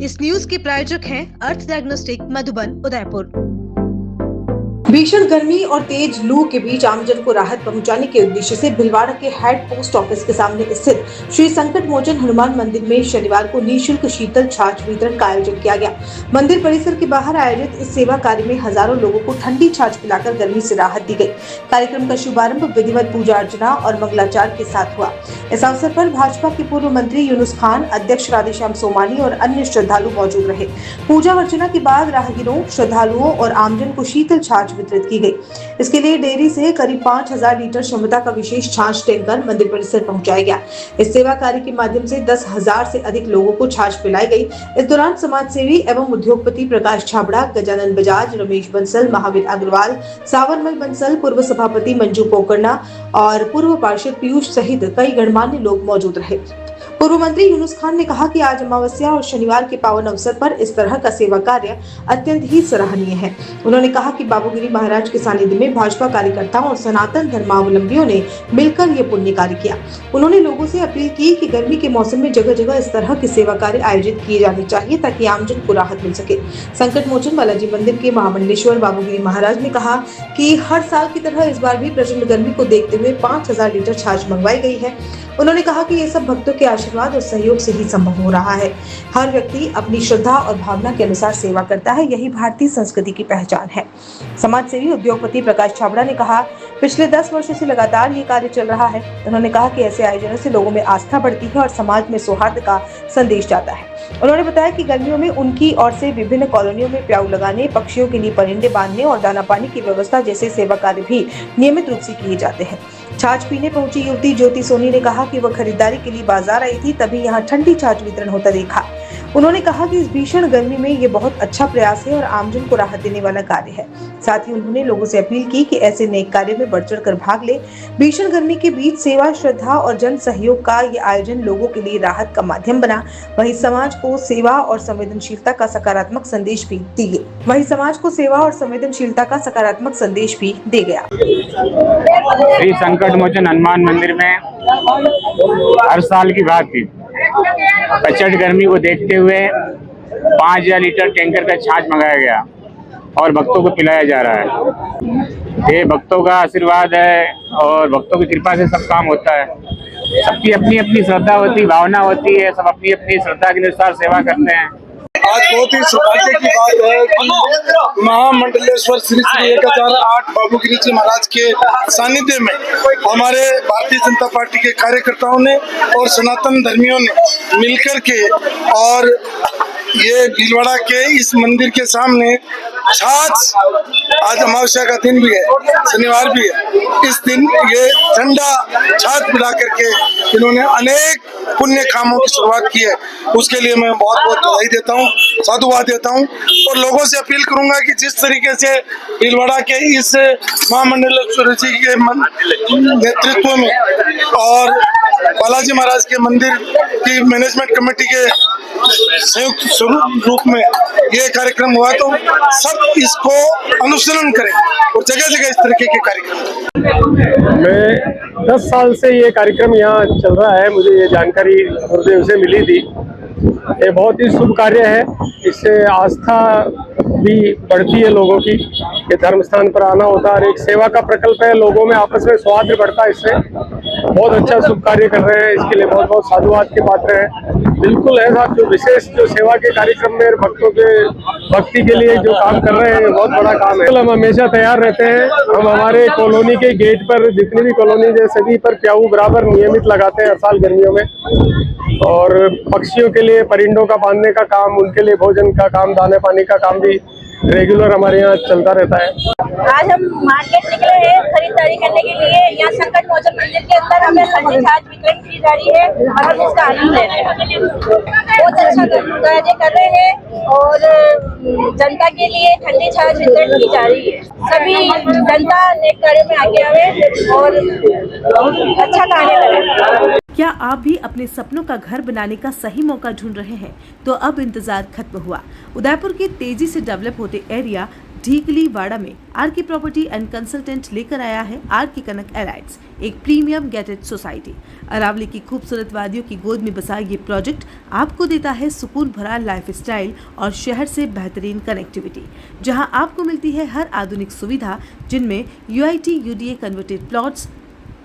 इस न्यूज के प्रायोजक हैं अर्थ डायग्नोस्टिक मधुबन उदयपुर। भीषण गर्मी और तेज लू के बीच आमजन को राहत पहुंचाने के उद्देश्य से भिलवाड़ा के हेड पोस्ट ऑफिस के सामने स्थित श्री संकट मोचन हनुमान मंदिर में शनिवार को निःशुल्क शीतल छाछ वितरण का आयोजन किया गया। मंदिर परिसर के बाहर आयोजित इस सेवा कार्य में हजारों लोगों को ठंडी छाछ पिलाकर गर्मी से राहत दी गई। कार्यक्रम का शुभारंभ विधिवत पूजा अर्चना और मंगलाचार के साथ हुआ। इस अवसर पर भाजपा के पूर्व मंत्री यूनुस खान, अध्यक्ष राधेश्याम सोमानी और अन्य श्रद्धालु मौजूद रहे। पूजा अर्चना के बाद राहगीरों, श्रद्धालुओं और आमजन को शीतल छाछ वितरित की गई। इसके लिए डेयरी से करीब 5000 लीटर क्षमता का विशेष छाछ टैंकर मंदिर परिसर पहुंचाया गया। इस सेवा कार्य के माध्यम से 10,000 से अधिक लोगों को छाछ पिलाई गई। इस दौरान समाज सेवी एवं उद्योगपति प्रकाश छाबड़ा, गजानन बजाज, रमेश बंसल, महावीर अग्रवाल, सावरमल बंसल, पूर्व सभापति मंजू पोकरना और पूर्व पार्षद पीयूष सहित कई गणमान्य लोग मौजूद रहे। पूर्व मंत्री यूनुस खान ने कहा कि आज अमावस्या और शनिवार के पावन अवसर पर इस तरह का सेवा कार्य अत्यंत ही सराहनीय है। उन्होंने कहा कि बाबूगिरी महाराज के सानिध्य में भाजपा कार्यकर्ताओं और सनातन धर्मावलंबियों ने मिलकर ये पुण्य कार्य किया। उन्होंने लोगों से अपील की कि गर्मी के मौसम में जगह जगह इस तरह के सेवा कार्य आयोजित किए जाने चाहिए ताकि आमजन को राहत मिल सके। संकट मोचन बालाजी मंदिर के महामंडलेश्वर बाबूगिरी महाराज ने कहा कि हर साल की तरह इस बार भी प्रचंड गर्मी को देखते हुए 5000 लीटर छाछ मंगवाई गई है। उन्होंने कहा कि ये सब भक्तों के आशीर्वाद और सहयोग से ही संभव हो रहा है। हर व्यक्ति अपनी श्रद्धा और भावना के अनुसार सेवा करता है, यही भारतीय संस्कृति की पहचान है। समाज सेवी उद्योगपति प्रकाश छाबड़ा ने कहा, पिछले 10 वर्षों से लगातार ये कार्य चल रहा है। उन्होंने कहा कि ऐसे आयोजनों से लोगों में आस्था बढ़ती है और समाज में सौहार्द का संदेश जाता है। उन्होंने बताया कि गर्मियों में उनकी ओर से विभिन्न कॉलोनियों में प्याऊ लगाने, पक्षियों के लिए परिंदे बांधने और दाना पानी की व्यवस्था जैसे सेवा कार्य भी नियमित रूप से किए जाते हैं। छाछ पीने पहुंची युवती ज्योति सोनी ने कहा कि वह खरीदारी के लिए बाजार आई थी, तभी यहाँ ठंडी छाछ वितरण होता देखा। उन्होंने कहा कि इस भीषण गर्मी में ये बहुत अच्छा प्रयास है और आमजन को राहत देने वाला कार्य है। साथ ही उन्होंने लोगों से अपील की कि ऐसे नेक कार्य में बढ़ चढ़ कर भाग ले। भीषण गर्मी के बीच सेवा, श्रद्धा और जन सहयोग का ये आयोजन लोगों के लिए राहत का माध्यम बना। वहीं समाज को सेवा और संवेदनशीलता का सकारात्मक संदेश भी दे गया। श्री संकट मोचन हनुमान मंदिर में हर साल की भांति प्रचंड गर्मी को देखते हुए 5000 लीटर टैंकर का छाछ मंगाया गया और भक्तों को पिलाया जा रहा है। ये भक्तों का आशीर्वाद है और भक्तों की कृपा से सब काम होता है। सबकी अपनी अपनी श्रद्धा होती है, भावना होती है, सब अपनी अपनी श्रद्धा के अनुसार सेवा करते हैं। आज बहुत ही सौभाग्य की बात है कि महामंडलेश्वर श्री श्री 1008 बाबूगिरी जी महाराज के सानिध्य में हमारे भारतीय जनता पार्टी के कार्यकर्ताओं ने और सनातन धर्मियों ने मिलकर के और ये भीलवाड़ा के इस मंदिर के सामने छाछ, आज अमावस्या का दिन भी है, शनिवार भी है, इस दिन ये ठंडा छाछ पिला करके इन्होंने अनेक पुण्य कामों की शुरुआत की है। उसके लिए मैं बहुत बहुत बधाई देता हूँ, साधुवाद देता हूँ और लोगों से अपील करूंगा कि जिस तरीके से भीलवाड़ा के इस महामंडलेश्वर जी के नेतृत्व में और बालाजी महाराज के मंदिर की मैनेजमेंट कमेटी के संयुक्त रूप में ये कार्यक्रम हुआ, तो सब इसको अनुसरण करें और जगह जगह इस तरीके के कार्यक्रम। मैं 10 साल से ये कार्यक्रम यहाँ चल रहा है, मुझे ये जानकारी गुरुदेव से मिली थी। ये बहुत ही शुभ कार्य है, इससे आस्था भी बढ़ती है लोगों की। ये धर्म स्थान पर आना होता है और एक सेवा का प्रकल्प है, लोगों में आपस में सौहार्द बढ़ता है। इससे बहुत अच्छा शुभ कार्य कर रहे हैं, इसके लिए बहुत बहुत साधुवाद के पात्र हैं। बिल्कुल ऐसा जो विशेष जो सेवा के कार्यक्रम में भक्तों के भक्ति के लिए जो काम कर रहे हैं बहुत बड़ा काम है। हम हमेशा तैयार रहते हैं। हम हमारे कॉलोनी के गेट पर जितनी भी कॉलोनी है सभी पर प्याऊ बराबर नियमित लगाते हैं हर साल गर्मियों में। और पक्षियों के लिए परिंदों का बांधने का काम, उनके लिए भोजन का काम, दाने पानी का काम भी रेगुलर हमारे यहाँ चलता रहता है। आज हम मार्केट निकले हैं खरीदारी करने के लिए। यहाँ संकट मोचन मंदिर के अंदर हमें ठंडी छाछ वितरण की जा रही है और हम इसका आनंद ले रहे हैं। बहुत अच्छा कार्य कर रहे हैं और जनता के लिए ठंडी छाछ वितरण की जा रही है। सभी जनता नेक कार्य में आगे आवे और अच्छा कार्य करें। क्या आप भी अपने सपनों का घर बनाने का सही मौका ढूंढ रहे हैं? तो अब इंतजार खत्म हुआ। उदयपुर के तेजी से डेवलप होते एरिया ढीकली वाड़ा में आर के प्रॉपर्टी एंड कंसल्टेंट लेकर आया है आर के कनक एलाइट्स, एक प्रीमियम गेटेड सोसाइटी। अरावली की खूबसूरत वादियों की गोद में बसा ये प्रोजेक्ट आपको देता है सुकून भरा लाइफस्टाइल और शहर से बेहतरीन कनेक्टिविटी, जहां आपको मिलती है हर आधुनिक सुविधा, जिनमें UIT UDA converted plots,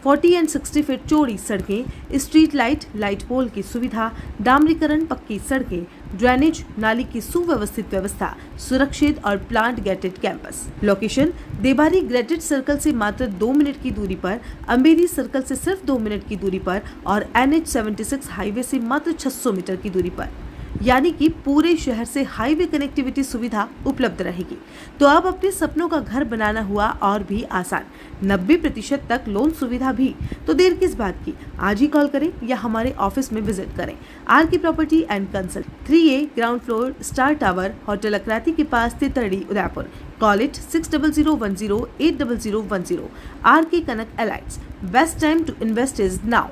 40 and 60 feet चौड़ी सड़कें, स्ट्रीट लाइट, लाइट पोल की सुविधा, डामरीकरण, पक्की सड़कें, ड्रेनेज, नाली की सुव्यवस्थित व्यवस्था, सुरक्षित और plant gated campus. Location Debari ग्रेटेड सर्कल से मात्र 2 मिनट की दूरी पर, अम्बेरी सर्कल से सिर्फ 2 मिनट की दूरी पर और NH76 हाईवे से मात्र 600 मीटर की दूरी पर, यानी कि पूरे शहर से हाईवे कनेक्टिविटी सुविधा उपलब्ध रहेगी। तो अब अपने सपनों का घर बनाना हुआ और भी आसान, 90% तक लोन सुविधा भी। तो देर किस बात की, आज ही कॉल करें या हमारे ऑफिस में विजिट करें। आर की property and consult, 3A ground floor, star tower, hotel Akrati के पास, Titardi, Udaipur. Call it 6010108010। R K Kanak elites, best time to invest is now.